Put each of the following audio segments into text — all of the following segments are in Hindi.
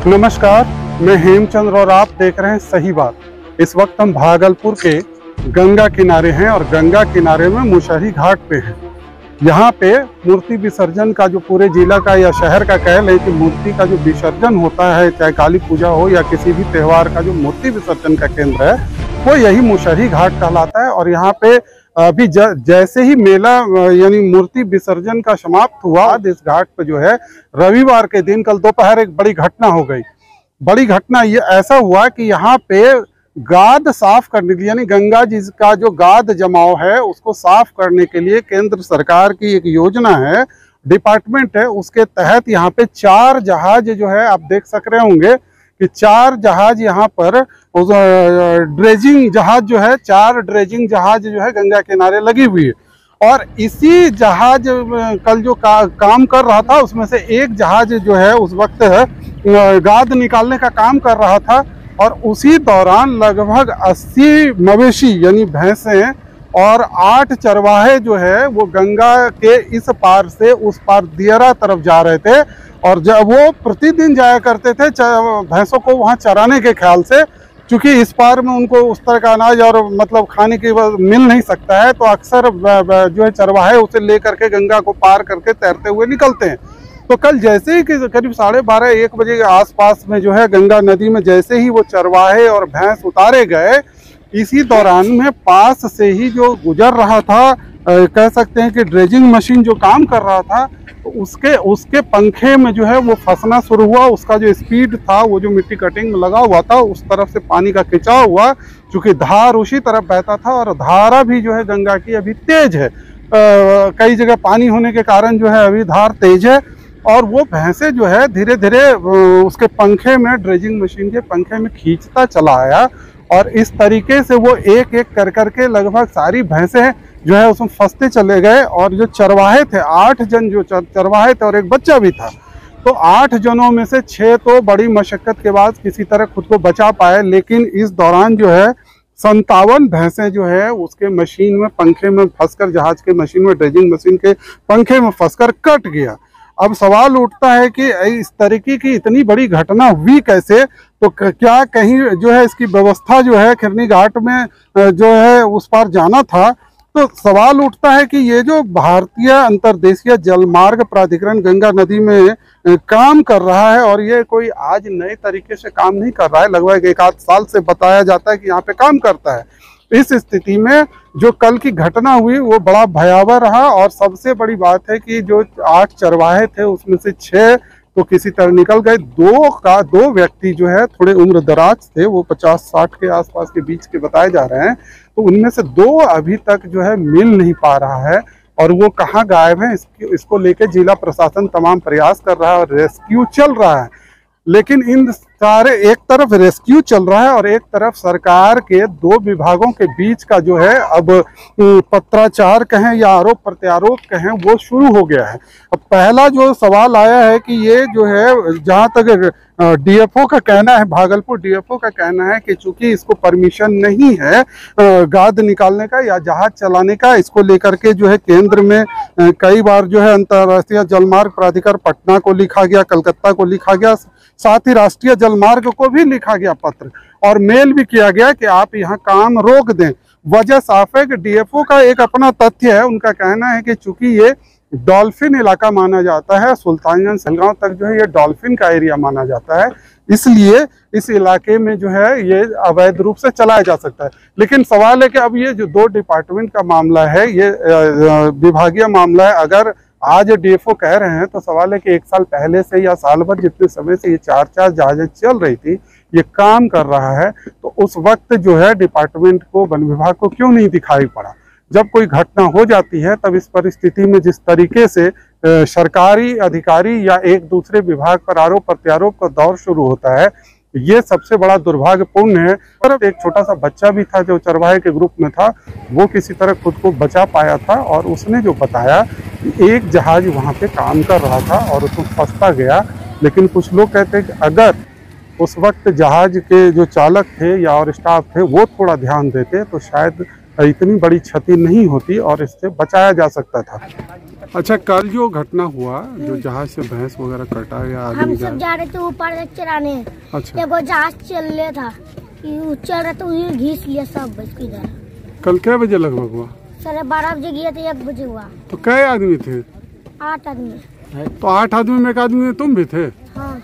नमस्कार, मैं हेमचंद्र और आप देख रहे हैं सही बात। इस वक्त हम भागलपुर के गंगा किनारे हैं और गंगा किनारे में मुशहरी घाट पे हैं। यहाँ पे मूर्ति विसर्जन का जो पूरे जिला का या शहर का कह लें कि मूर्ति का जो विसर्जन होता है, चाहे काली पूजा हो या किसी भी त्यौहार का जो मूर्ति विसर्जन का केंद्र है वो यही मुशहरी घाट कहलाता है। और यहाँ पे अभी जैसे ही मेला यानी मूर्ति विसर्जन का समाप्त हुआ, इस घाट पे जो है रविवार के दिन कल दोपहर एक बड़ी घटना हो गई। बड़ी घटना ये ऐसा हुआ कि यहाँ पे गाद साफ करने के लिए, यानी गंगा जी का जो गाद जमाव है उसको साफ करने के लिए केंद्र सरकार की एक योजना है, डिपार्टमेंट है, उसके तहत यहाँ पे 4 जहाज जो है आप देख सक रहे होंगे कि 4 जहाज यहाँ पर ड्रेजिंग जहाज जो है 4 ड्रेजिंग जहाज जो है गंगा किनारे लगी हुई है। और इसी जहाज कल जो काम कर रहा था उसमें से एक जहाज जो है उस वक्त गाद निकालने का काम कर रहा था और उसी दौरान लगभग 80 मवेशी यानी भैंसें और 8 चरवाहे जो है वो गंगा के इस पार से उस पार दियरा तरफ जा रहे थे। और जब वो प्रतिदिन जाया करते थे भैंसों को वहाँ चराने के ख्याल से, क्योंकि इस पार में उनको उस तरह का अनाज और मतलब खाने की मिल नहीं सकता है, तो अक्सर जो है चरवाहे उसे ले करके गंगा को पार करके तैरते हुए निकलते हैं। तो कल जैसे ही करीब 12:30-1 बजे के आसपास में जो है गंगा नदी में जैसे ही वो चरवाहे और भैंस उतारे गए, इसी दौरान में पास से ही जो गुजर रहा था, कह सकते हैं कि ड्रेजिंग मशीन जो काम कर रहा था, तो उसके पंखे में जो है वो फंसना शुरू हुआ। उसका जो स्पीड था, वो जो मिट्टी कटिंग में लगा हुआ था, उस तरफ से पानी का खिंचाव हुआ, क्योंकि धार उसी तरफ बहता था और धारा भी जो है गंगा की अभी तेज है। कई जगह पानी होने के कारण जो है अभी धार तेज है। और वो भैंसे जो है धीरे धीरे उसके पंखे में, ड्रेजिंग मशीन के पंखे में खींचता चला आया और इस तरीके से वो एक एक कर करके लगभग सारी भैंसें जो है उसमें फंसते चले गए। और जो चरवाहे थे, 8 जन जो चरवाहे थे और एक बच्चा भी था, तो 8 जनों में से 6 तो बड़ी मशक्कत के बाद किसी तरह खुद को बचा पाए, लेकिन इस दौरान जो है 57 भैंसें जो है उसके मशीन में पंखे में फंसकर, जहाज के मशीन में, ड्रेजिंग मशीन के पंखे में फंसकर कट गया। अब सवाल उठता है कि इस तरीके की इतनी बड़ी घटना हुई कैसे? तो क्या कहीं जो है इसकी व्यवस्था जो है खिरनी घाट में जो है उस पार जाना था? तो सवाल उठता है कि ये जो भारतीय अंतर्देशीय जलमार्ग प्राधिकरण गंगा नदी में काम कर रहा है, और ये कोई आज नए तरीके से काम नहीं कर रहा है, लगभग 1 आध साल से बताया जाता है कि यहाँ पे काम करता है। इस स्थिति में जो कल की घटना हुई वो बड़ा भयावह रहा। और सबसे बड़ी बात है कि जो 8 चरवाहे थे उसमें से 6 तो किसी तरह निकल गए। 2 व्यक्ति जो है थोड़े उम्र दराज थे, वो 50-60 के आसपास के बीच के बताए जा रहे हैं, तो उनमें से 2 अभी तक जो है मिल नहीं पा रहा है और वो कहाँ गायब है, इसको लेके जिला प्रशासन तमाम प्रयास कर रहा है और रेस्क्यू चल रहा है। लेकिन इन सारे, एक तरफ रेस्क्यू चल रहा है और एक तरफ सरकार के 2 विभागों के बीच का जो है अब पत्राचार कहें या आरोप प्रत्यारोप कहें वो शुरू हो गया है। अब पहला जो सवाल आया है कि ये जो है, जहां तक डीएफओ का कहना है, भागलपुर डीएफओ का कहना है कि चूंकि इसको परमिशन नहीं है गाद निकालने का या जहाज चलाने का, इसको लेकर के जो है केंद्र में कई बार जो है अंतर्राष्ट्रीय जलमार्ग प्राधिकार पटना को लिखा गया, कलकत्ता को लिखा गया, साथ ही राष्ट्रीय जलमार्ग को भी लिखा गया पत्र और मेल भी किया गया कि आप यहाँ काम रोक दें। वजह साफ है कि डीएफओ का एक अपना तथ्य है, उनका कहना है कि चूंकि ये डॉल्फिन इलाका माना जाता है, सुल्तानगंज सलगांव तक जो है ये डॉल्फिन का एरिया माना जाता है, इसलिए इस इलाके में जो है ये अवैध रूप से चलाया जा सकता है। लेकिन सवाल है कि अब ये जो 2 डिपार्टमेंट का मामला है, ये विभागीय मामला है, अगर आज डीएफओ कह रहे हैं तो सवाल है कि 1 साल पहले से या साल भर जितने समय से ये 4 जहाजें चल रही थी, ये काम कर रहा है, तो उस वक्त जो है डिपार्टमेंट को, वन विभाग को क्यों नहीं दिखाई पड़ा? जब कोई घटना हो जाती है तब इस परिस्थिति में जिस तरीके से सरकारी अधिकारी या एक दूसरे विभाग पर आरोप प्रत्यारोप का दौर शुरू होता है, ये सबसे बड़ा दुर्भाग्यपूर्ण है। और एक छोटा सा बच्चा भी था जो चरवाहे के ग्रुप में था, वो किसी तरह खुद को बचा पाया था और उसने जो बताया कि एक जहाज वहाँ पे काम कर रहा था और उसमें फंसता गया। लेकिन कुछ लोग कहते हैं कि अगर उस वक्त जहाज के जो चालक थे या और स्टाफ थे वो थोड़ा ध्यान देते तो शायद इतनी बड़ी क्षति नहीं होती और इससे बचाया जा सकता था। अच्छा, कल जो घटना हुआ, जो जहाज से भैंस वगैरह कटा गया, हम सब जा रहे थे ऊपर चराने। अच्छा, एगो जहाज चल रहा था, चल रहा था, उन्हें घीस लिया सब इधर। कल क्या बजे लगभग हुआ? 12:30 बजे गए थे, 1 बजे हुआ। तो कै आदमी थे? 8 आदमी। तो 8 आदमी में एक आदमी में तुम भी थे? हाँ।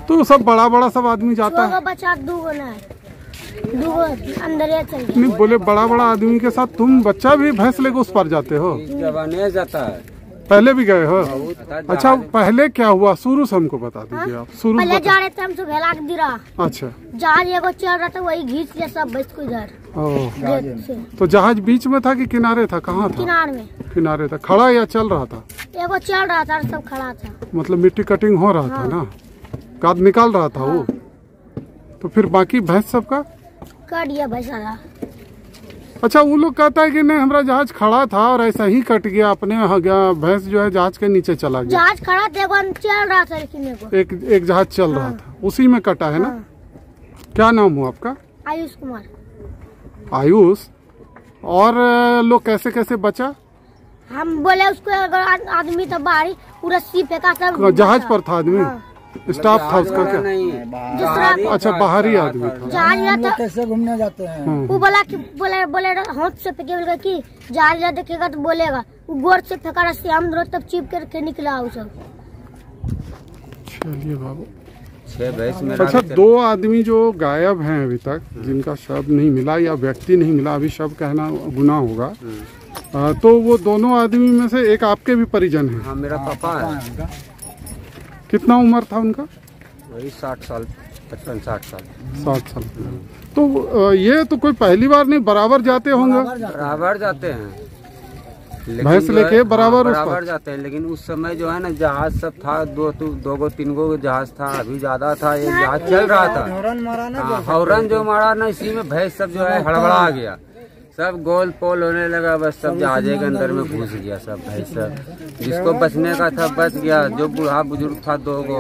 तो सब बड़ा सब आदमी जाता है? बच्चा 2 ना, 2 अंदर चल गया। नहीं बोले, बड़ा आदमी के साथ तुम बच्चा भी भैंस लेके उस पार जाते हो? जाता है। पहले भी गए हो? अच्छा, पहले क्या हुआ शुरू से हमको बता दीजिए आप। शुरू पहले जा रहे थे हम सब हेला के गिरा। अच्छा, जहाज एगो चल रहा था, वही घीस लिया सब भैंस को इधर। तो जहाज बीच में था कि किनारे था? कहाँ था? किनारे में। किनारे था। खड़ा या चल रहा था? एगो चल रहा था, सब खड़ा था। मतलब मिट्टी कटिंग हो रहा था ना, काद निकाल रहा था वो। तो फिर बाकी भैंस सबका कट गया भैंसा। अच्छा, वो लोग कहता है कि नहीं, हमारा जहाज खड़ा था और ऐसा ही कट गया, अपने भैंस जो है जहाज के नीचे चला गया। जहाज खड़ा था, एगो चल रहा था, लेकिन एक जहाज चल रहा था, उसी में कटा है ना। क्या नाम हुआ आपका? आयुष कुमार। आयुष। और लोग कैसे बचा? हम बोले उसको, अगर आदमी तो बाहरी पूरा रस्सी फेंका सब। जहाज पर था आदमी? स्टाफ था उसका क्या? नहीं, अच्छा, बाहरी आदमी था। जहाज कैसे घूमने जाते हैं? वो बोला कि बोले हाथ से फेंके, बोलेगा कि जहाज देखेगा तो बोलेगा। वो गोर से फेंका रस्सी, हम दोनों तब चिप करके निकला वो सब। चलिए बाबू। 6 भैंस। अच्छा, 2 आदमी जो गायब हैं अभी तक, जिनका शव नहीं मिला या व्यक्ति नहीं मिला, अभी शव कहना गुनाह होगा, तो वो दोनों आदमी में से एक आपके भी परिजन है? हाँ, मेरा पापा है। कितना उम्र था उनका? वही 60 साल, 55-60 साल। 60 साल। तो ये तो कोई पहली बार नहीं, बराबर जाते होंगे? बराबर जाते हैं, भैंस लेके बराबर जाते हैं। लेकिन उस समय जो है ना, जहाज सब था, 2-3 गो जहाज था, अभी ज्यादा था। एक जहाज चल रहा था, हॉर्न जो मारा ना, इसी में भैंस सब जो है हड़बड़ा गया, सब गोल पोल होने लगा, बस सब जहाज के अंदर में घुस गया सब भैंस सब। जिसको बचने का था बच गया, जो बूढ़ा बुजुर्ग था 2 गो,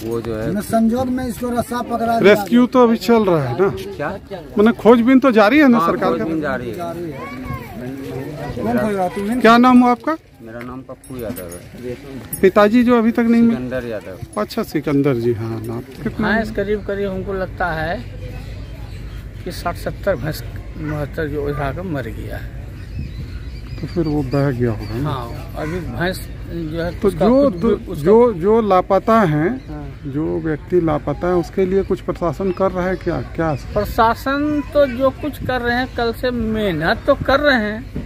वो जो है संजोग में इसको रस्सा पकड़ा। रेस्क्यू तो अभी चल रहा है ना? क्या मैंने खोजबीन तो जारी है ना? सरकार का जारी है। क्या नाम हुआ आपका? मेरा नाम पप्पू यादव है। पिताजी जो अभी तक नहीं मिले? सिकंदर यादव। अच्छा, सिकंदर जी। हाँ, नाम कितना? करीब हमको लगता है कि 60-70 भैंस 72 जो उधर मर गया है। तो फिर वो बह गया होगा ना? हाँ, अभी भैंस जो है तो जो लापता हैं, जो व्यक्ति लापता है, उसके लिए कुछ प्रशासन कर रहा है क्या? प्रशासन तो जो कुछ कर रहे हैं, कल से मेहनत तो कर रहे हैं,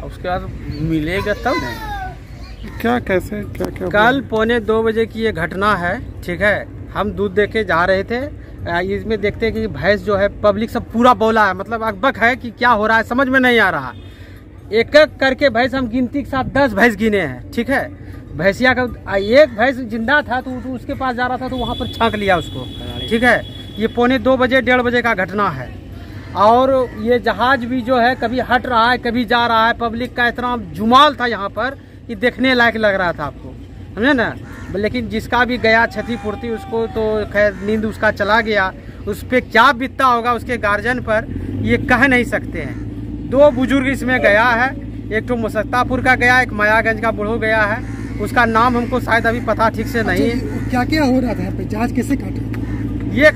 उसके बाद मिलेगा तब नहीं। क्या कैसे क्या कल 1:45 बजे की ये घटना है, ठीक है। हम दूध देके जा रहे थे, इसमें देखते हैं कि भैंस जो है, पब्लिक सब पूरा बोला है, मतलब अकबक है कि क्या हो रहा है, समझ में नहीं आ रहा। एक करके भैंस हम गिनती के साथ 10 भैंस गिने हैं, ठीक है। भैंसिया का एक भैंस जिंदा था, तो उसके पास जा रहा था, तो वहाँ पर छांक लिया उसको, ठीक है। ये 1:45 बजे 1:30 बजे का घटना है। और ये जहाज भी जो है, कभी हट रहा है, कभी जा रहा है। पब्लिक का इतना जुमाल था यहाँ पर कि देखने लायक लग रहा था आपको, समझे ना। लेकिन जिसका भी गया क्षतिपूर्ति, उसको तो खैर नींद उसका चला गया। उस पर क्या बीतता होगा उसके गार्जियन पर, ये कह नहीं सकते हैं। 2 बुजुर्ग इसमें गया है, एक तो मुसत्तापुर का गया, एक मायागंज का बूढ़ो गया है। उसका नाम हमको शायद अभी पता ठीक से नहीं है। क्या हो रहा था यहाँ पे? जहाज कैसे कटा? ये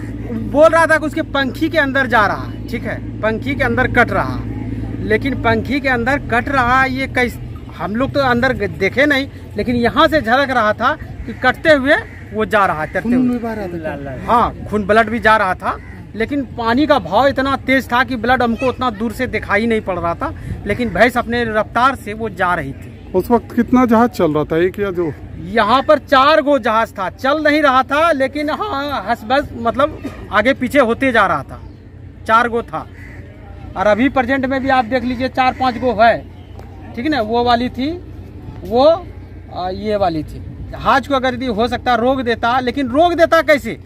बोल रहा था कि उसके पंखी के अंदर जा रहा है, ठीक है, पंखी के अंदर कट रहा है। लेकिन पंखी के अंदर कट रहा है, ये कैसे, हम लोग तो अंदर देखे नहीं, लेकिन यहाँ से झलक रहा था कि कटते हुए वो जा रहा है, तरते हुए। हाँ, खून ब्लड भी जा रहा था, लेकिन पानी का भाव इतना तेज था कि ब्लड हमको उतना दूर से दिखाई नहीं पड़ रहा था। लेकिन भैंस अपने रफ्तार से वो जा रही थी। उस वक्त कितना जहाज चल रहा था? एक या 2? यहाँ पर 4 गो जहाज था, चल नहीं रहा था, लेकिन हाँ हसबस मतलब आगे पीछे होते जा रहा था। 4 गो था। और अभी प्रेजेंट में भी आप देख लीजिए 4-5 गो है, ठीक है ना। वो वाली थी, वो ये वाली थी। जहाज को अगर यदि हो सकता रोक देता, लेकिन रोक देता कैसे?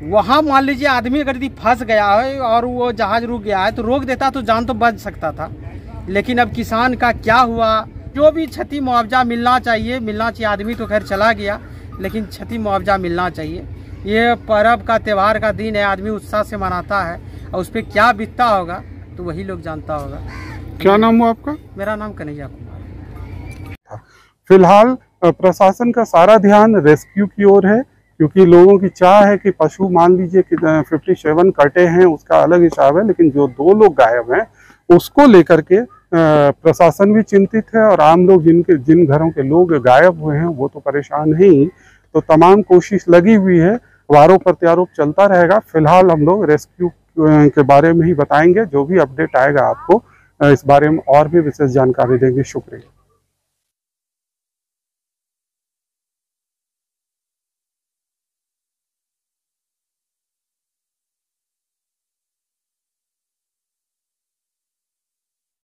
वहाँ मान लीजिए आदमी अगर यदि फंस गया है और वो जहाज रुक गया है, तो रोक देता तो जान तो बच सकता था। लेकिन अब किसान का क्या हुआ, जो भी क्षति मुआवजा मिलना चाहिए। आदमी तो खैर चला गया, लेकिन क्षति मुआवजा मिलना चाहिए। ये पर्व का त्यौहार का दिन है, आदमी उत्साह से मनाता है, और उस पर क्या बीतता होगा तो वही लोग जानता होगा। क्या नाम हुआ आपका? मेरा नाम कन्हैया कुमार। फिलहाल प्रशासन का सारा ध्यान रेस्क्यू की ओर है, क्योंकि लोगों की चाह है कि पशु, मान लीजिए कि 57 कटे हैं उसका अलग हिसाब है, लेकिन जो 2 लोग गायब हैं उसको लेकर के प्रशासन भी चिंतित है और आम लोग जिन घरों के लोग गायब हुए हैं वो तो परेशान हैं ही। तो तमाम कोशिश लगी हुई है, वारों प्रत्यारोप चलता रहेगा। फिलहाल हम लोग रेस्क्यू के बारे में ही बताएंगे, जो भी अपडेट आएगा आपको इस बारे में और भी विशेष जानकारी देंगे। शुक्रिया।